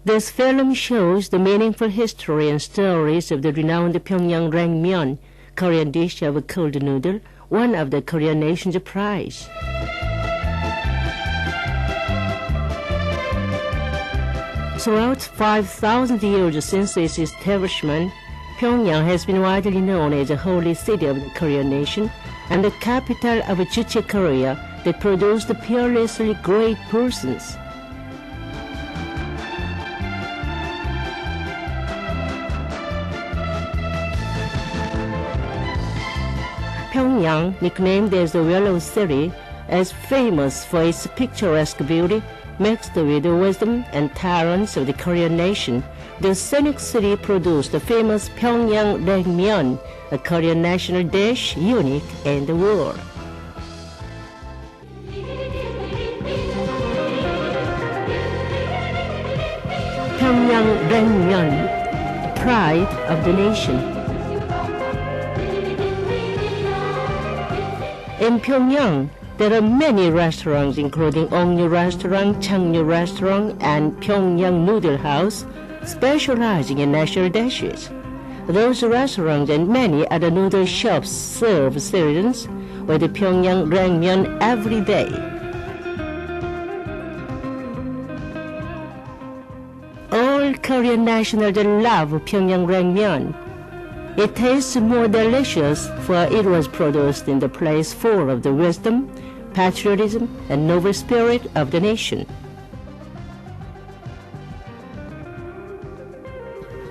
This film shows the meaningful history and stories of the renowned Pyongyang Raengmyeon, Korean dish of cold noodle, one of the Korean nation's pride. Throughout 5,000 years since its establishment, Pyongyang has been widely known as the holy city of the Korean nation and the capital of Juche Korea that produced peerlessly great persons. Pyongyang, nicknamed as the Yellow City, is famous for its picturesque beauty, mixed with the wisdom and talents of the Korean nation. The scenic city produced the famous Pyongyang Raengmyeon, a Korean national dish unique in the world. Pyongyang Raengmyeon, pride of the nation. In Pyongyang, there are many restaurants including Ongyu Restaurant, Changyu Restaurant, and Pyongyang Noodle House, specializing in national dishes. Those restaurants and many other noodle shops serve citizens with the Pyongyang Raengmyeon every day. All Korean nationals love Pyongyang Raengmyeon. It tastes more delicious, for it was produced in the place full of the wisdom, patriotism, and noble spirit of the nation.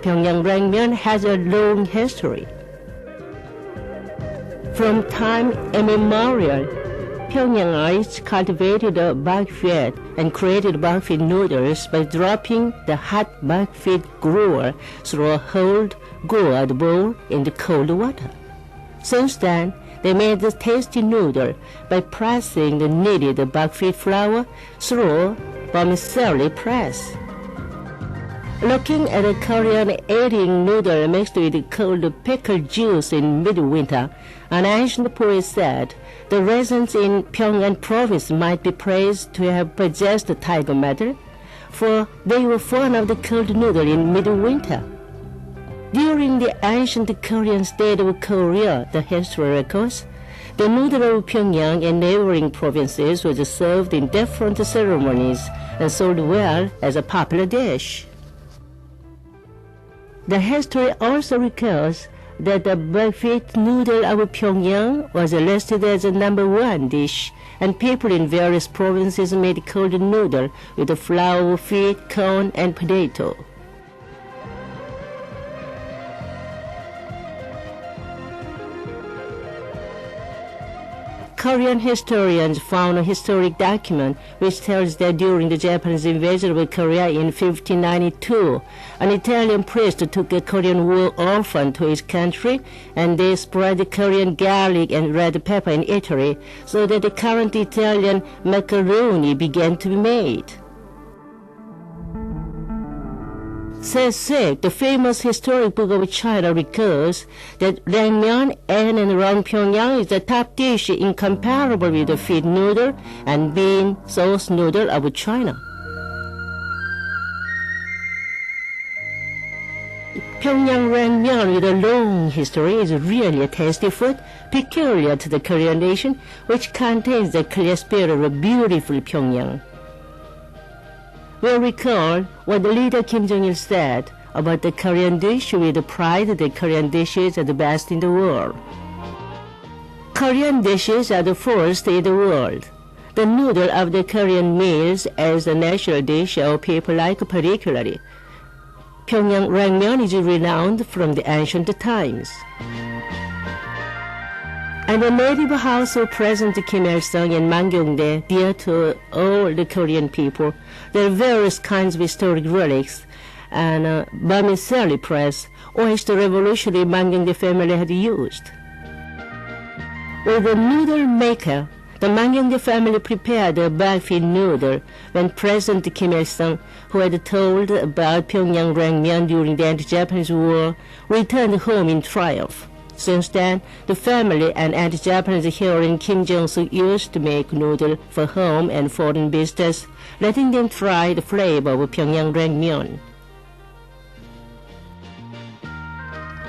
Pyongyang Raengmyeon has a long history. From time immemorial, Pyongyangites cultivated the buckwheat and created buckwheat noodles by dropping the hot buckwheat gruel through a holed gourd bowl in the cold water. Since then, they made the tasty noodle by pressing the kneaded buckwheat flour through vermicelli press. Looking at a Korean eating noodle mixed with cold pickle juice in midwinter, an ancient poet said the residents in Pyongyang province might be praised to have possessed the tiger medal, for they were fond of the cold noodle in midwinter. During the ancient Korean state of Korea, the history records, the noodle of Pyongyang and neighboring provinces was served in different ceremonies and sold well as a popular dish. The history also records that the buckwheat noodle of Pyongyang was listed as the #1 dish, and people in various provinces made cold noodle with the flour, wheat, corn, and potato. Korean historians found a historic document which tells that during the Japanese invasion of Korea in 1592, an Italian priest took a Korean war orphan to his country, and they spread Korean garlic and red pepper in Italy, so that the current Italian macaroni began to be made. The famous historic book of China, records that Raengmyeon in and around Pyongyang is the top dish incomparable with the feed noodle and bean sauce noodle of China. Pyongyang Raengmyeon, with a long history, is really a tasty food peculiar to the Korean nation, which contains the clear spirit of a beautiful Pyongyang. We'll recall what the leader Kim Jong-il said about the Korean dish with pride that Korean dishes are the best in the world. Korean dishes are the first in the world. The noodle of the Korean meals is a national dish our people like particularly. Pyongyang Raengmyeon is renowned from the ancient times. And the native house of President Kim Il-sung in Mangyongdae, dear to all the Korean people, there are various kinds of historic relics, and vermicelli press, which the revolutionary Mangyongdae family had used. With the noodle maker, the Mangyongdae family prepared a buckwheat noodle when President Kim Il-sung, who had told about Pyongyang Raengmyeon during the anti-Japanese war, returned home in triumph. Since then, the family and anti-Japanese heroine Kim Jong-soo used to make noodle for home and foreign visitors, letting them try the flavor of Pyongyang Naengmyeon.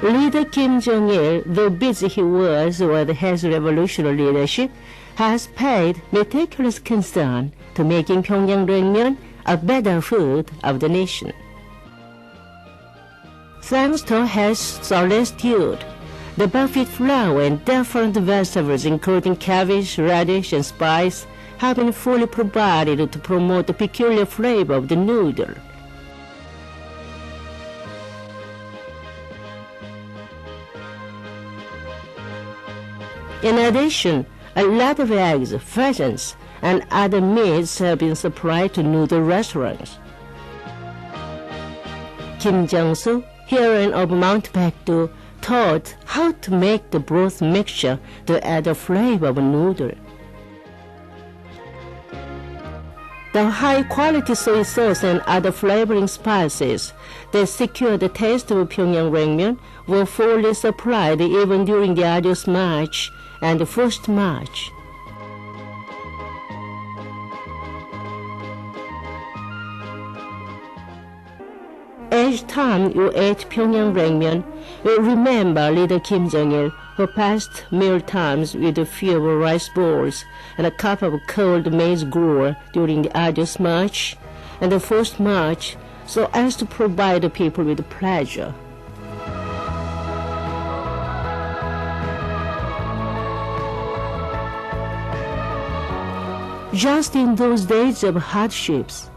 Leader Kim Jong-il, though busy he was with his revolutionary leadership, has paid meticulous concern to making Pyongyang Naengmyeon a better food of the nation. Thanks to his solicitude, the buckwheat flour and different vegetables including cabbage, radish, and spice have been fully provided to promote the peculiar flavor of the noodle. In addition, a lot of eggs, pheasants, and other meats have been supplied to noodle restaurants. Kim Jong-soo, heroine of Mount Baekdu, taught how to make the broth mixture to add the flavor of a noodle. The high-quality soy sauce and other flavoring spices that secure the taste of Pyongyang Naengmyeon were fully supplied even during the arduous march and the first march. Each time you ate Pyongyang Naengmyeon, you remember leader Kim Jong-il, who passed meal times with a few rice bowls and a cup of cold maize gruel during the arduous march and the first march, so as to provide the people with pleasure. Just in those days of hardships,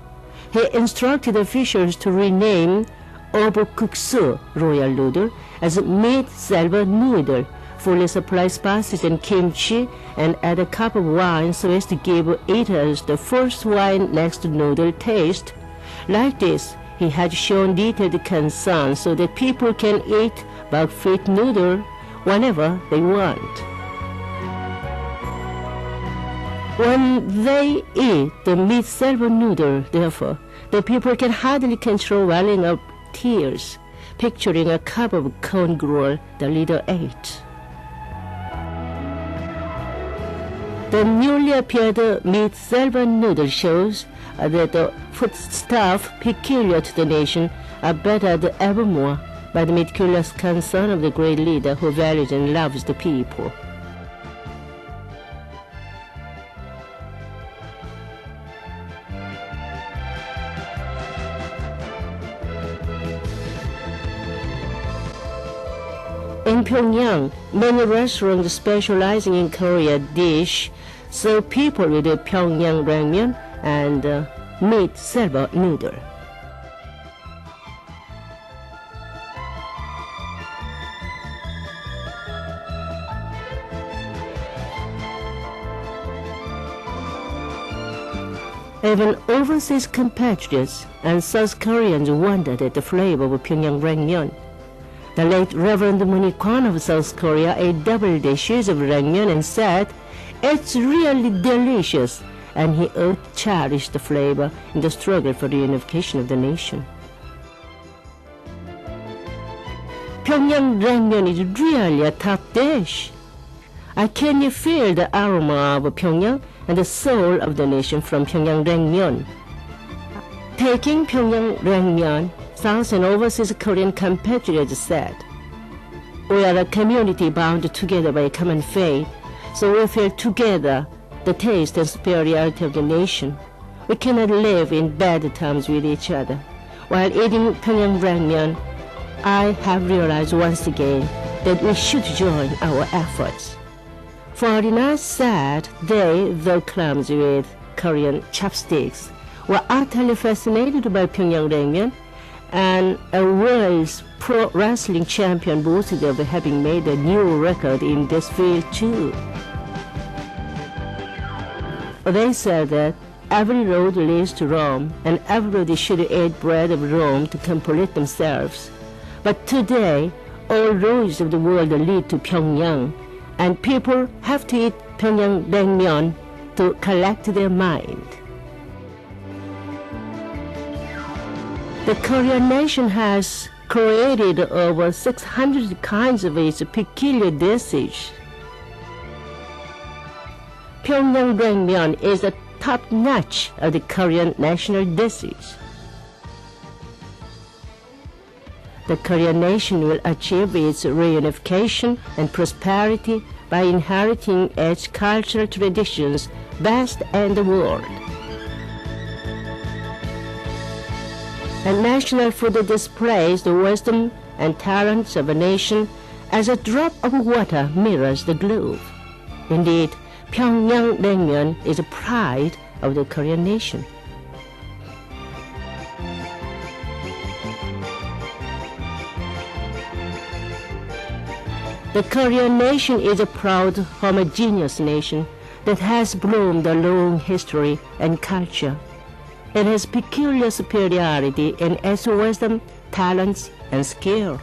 he instructed officials to rename Obokuksu royal noodle as meat silver noodle, fully supply spices and kimchi, and add a cup of wine so as to give eaters the first wine next noodle taste. Like this, he had shown detailed concern so that people can eat buckwheat noodle whenever they want. When they eat the meat silver noodle, therefore, the people can hardly control welling up tears, picturing a cup of corn gruel the leader ate. The newly appeared meat silver noodle shows that the foodstuff peculiar to the nation are bettered evermore by the meticulous concern of the great leader who values and loves the people. In Pyongyang, many restaurants specializing in Korean dish serve people with the Pyongyang Naengmyeon and meat silver noodle. Even overseas compatriots and South Koreans wondered at the flavor of Pyongyang Naengmyeon. The late Reverend Moon Kwon of South Korea ate double dishes of naengmyeon and said, "It's really delicious," and he cherished the flavor in the struggle for the unification of the nation. Pyongyang Naengmyeon is really a top dish. I can feel the aroma of Pyongyang and the soul of the nation from Pyongyang Naengmyeon. Taking Pyongyang Naengmyeon, South and overseas Korean compatriots said, "We are a community bound together by a common faith, so we feel together the taste and superiority of the nation. We cannot live in bad terms with each other." While eating Pyongyang Naengmyeon, I have realized once again that we should join our efforts. Foreigners said they, though clumsy with Korean chopsticks, were utterly fascinated by Pyongyang Naengmyeon, and a world's pro wrestling champion boasted of having made a new record in this field too. They said that every road leads to Rome, and everybody should eat bread of Rome to complete themselves. But today, all roads of the world lead to Pyongyang, and people have to eat Pyongyang Naengmyeon to collect their mind. The Korean nation has created over 600 kinds of its peculiar dishes. Pyongyang Naengmyeon is the top-notch of the Korean national dishes. The Korean nation will achieve its reunification and prosperity by inheriting its cultural traditions best in the world. And national food displays the wisdom and talents of a nation as a drop of water mirrors the globe. Indeed, Pyongyang Naengmyeon is a pride of the Korean nation. The Korean nation is a proud, homogeneous nation that has bloomed a long history and culture. It has peculiar superiority in its wisdom, talents, and skill.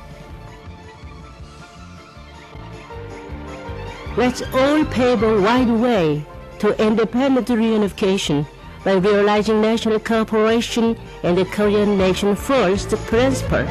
Let's all pave a wide way to independent reunification by realizing national cooperation and the Korean nation first principle.